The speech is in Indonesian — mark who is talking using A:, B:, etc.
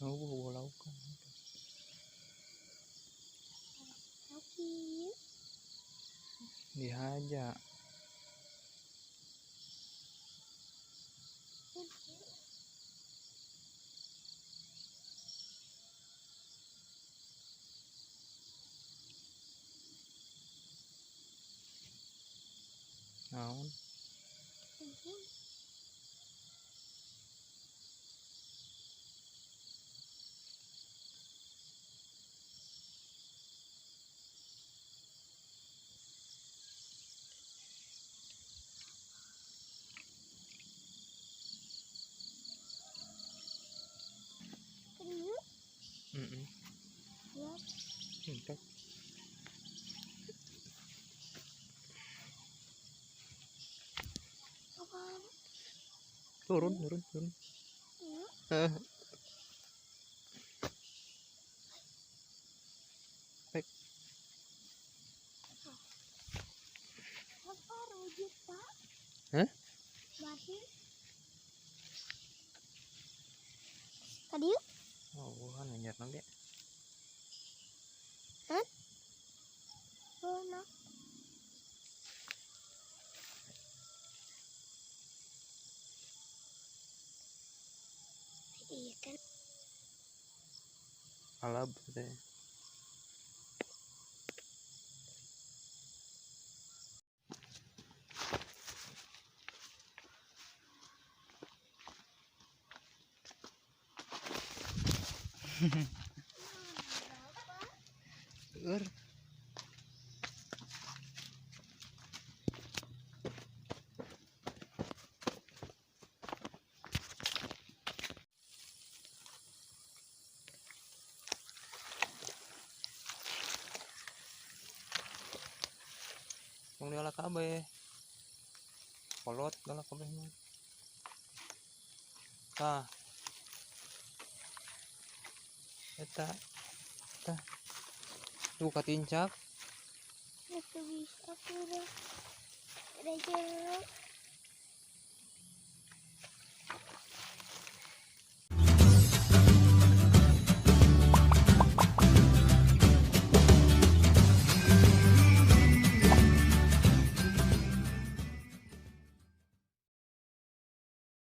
A: Oh, walau kan. Dihajar. Naon? Entek. Turun. Pek. Hah?
B: Tadi yuk.
A: Oh, bukan nanya nanti.
B: Hah? Enak. Iya kan.
A: Alab teh. Wong diolak kabeh. Kolot galak kabeh mah. Tah. Eta. Tah. Tuh katincak.
B: Itu bisa sudah. Ada jeruk.